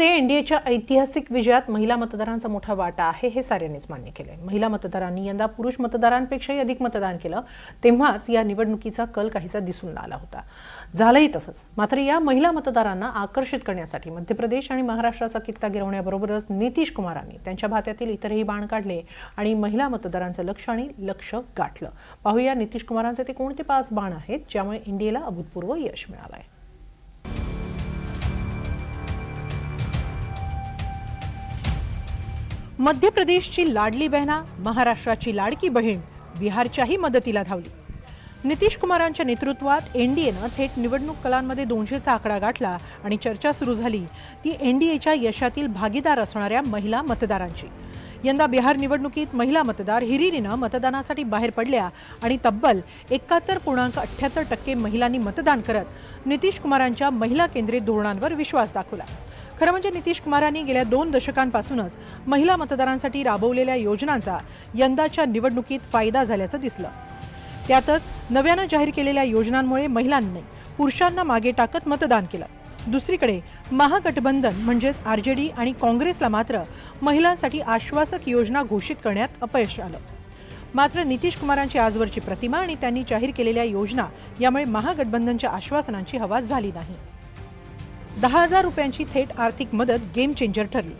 एनडीएच्या ऐतिहासिक विजयात महिला मतदारांचा मोठा वाटा आहे हे साऱ्यांनीच मान्य केलंय। महिला मतदारांनी यंदा पुरुष मतदारांपेक्षाही अधिक मतदान केलं, तेव्हाच या निवडणुकीचा कल काहीसा दिसून आला होता। झालंही तसंच। मात्र या महिला मतदारांना आकर्षित करण्यासाठी मध्य प्रदेश आणि महाराष्ट्राचा कित्ता गिरवण्याबरोबरच नितीश कुमारांनी त्यांच्या भात्यातील इतरही बाण काढले आणि महिला मतदारांचं लक्ष गाठलं। पाहूया नितीश कुमारांचे ते कोणते 5 बाण आहेत ज्यामुळे एनडीएला अभूतपूर्व यश मिळालंय। मध्य प्रदेशची लाडली बहना, महाराष्ट्राची लाडकी बहीण बिहारच्याही मदतीला धावली। नितीश कुमारांच्या नेतृत्वात एनडीएनं थेट निवडणूक कलांमध्ये 200चा आकडा गाठला आणि चर्चा सुरू झाली ती एनडीएच्या यशातील भागीदार असणाऱ्या महिला मतदारांची। यंदा बिहार निवडणुकीत महिला मतदार हिरिरीनं मतदानासाठी बाहेर पडल्या आणि तब्बल 71.78% महिलांनी मतदान करत नितीश कुमारांच्या महिला केंद्रित धोरणांवर विश्वास दाखवला। खरं म्हणजे नितीश कुमारांनी गेल्या 2 दशकांपासूनच महिला मतदारांसाठी राबवलेल्या योजनांचा यंदाच्या निवडणुकीत फायदा झाल्याचं दिसलं। त्यातच नव्यानं जाहीर केलेल्या योजनांमुळे महिलांनी पुरुषांना मागे टाकत मतदान केलं। दुसरीकडे महागठबंधन म्हणजेच आरजेडी आणि काँग्रेसला मात्र महिलांसाठी आश्वासक योजना घोषित करण्यात अपयश आलं। मात्र नितीश कुमारांची आजवरची प्रतिमा आणि त्यांनी जाहीर केलेल्या योजना यामुळे महागठबंधनच्या आश्वासनांची हवा झाली नाही। 10,000 रुपयांची थेट आर्थिक मदत गेम चेंजर ठरली।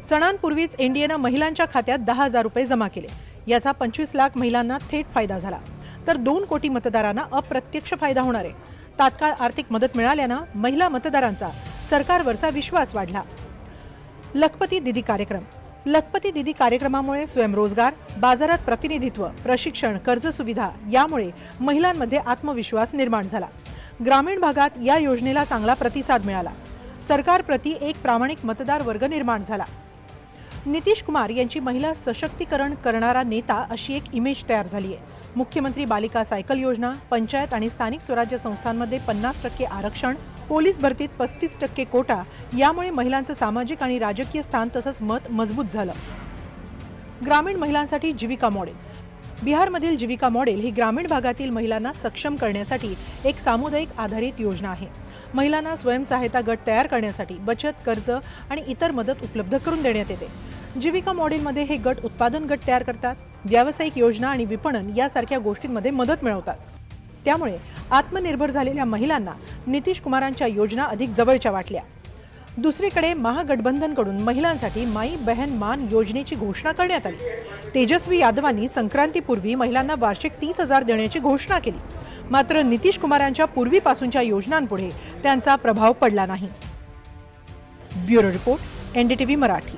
सणांपूर्वीच एनडीएनं महिलांच्या खात्यात 10,000 रुपये जमा केले। याचा 25 लाख महिलांना थेट फायदा झाला, तर 2 कोटी मतदारांना अप्रत्यक्ष फायदा होणार आहे। तात्काळ आर्थिक मदत मिळाल्यानं महिला मतदारांचा सरकारवरचा विश्वास वाढला। लखपती दीदी कार्यक्रमामुळे स्वयंरोजगार, बाजारात प्रतिनिधित्व, प्रशिक्षण, कर्ज सुविधा यामुळे महिलांमध्ये आत्मविश्वास निर्माण झाला। ग्रामीण भागात या योजनेला चांगला प्रतिसाद मिळाला। सरकारप्रती एक प्रामाणिक मतदार वर्ग निर्माण झाला। नितीश कुमार यांची महिला सशक्तीकरण करणारा नेता अशी एक इमेज तयार झाली आहे। मुख्यमंत्री बालिका सायकल योजना, पंचायत आणि स्थानिक स्वराज्य संस्थांमध्ये 50% आरक्षण, पोलीस भरतीत 35% कोटा यामुळे महिलांचं सामाजिक आणि राजकीय स्थान तसंच मत मजबूत झालं। ग्रामीण महिलांसाठी जीविका मॉडेल। बिहारमधील जीविका मॉडेल ही ग्रामीण भागातील महिलांना सक्षम करण्यासाठी एक सामुदायिक आधारित योजना आहे। महिलांना स्वयंसहायता गट तयार करण्यासाठी बचत, कर्ज आणि इतर मदत उपलब्ध करून देण्यात येते। जीविका मॉडेलमध्ये हे गट उत्पादन गट तयार करतात, व्यावसायिक योजना आणि विपणन यासारख्या गोष्टींमध्ये मदत मिळवतात। त्यामुळे आत्मनिर्भर झालेल्या महिलांना नितीश कुमारांच्या योजना अधिक जवळच्या वाटल्या। दुसरीकडे महागठबंधनकडून महिलांसाठी माई बहन मान योजनेची घोषणा करण्यात आली। तेजस्वी यादवांनी संक्रांतीपूर्वी महिलांना वार्षिक 30,000 देण्याची घोषणा केली। मात्र नितीश कुमारांच्या पूर्वीपासूनच्या योजनांपुढे त्यांचा प्रभाव पडला नाही। Bureau report, NDTV Marathi.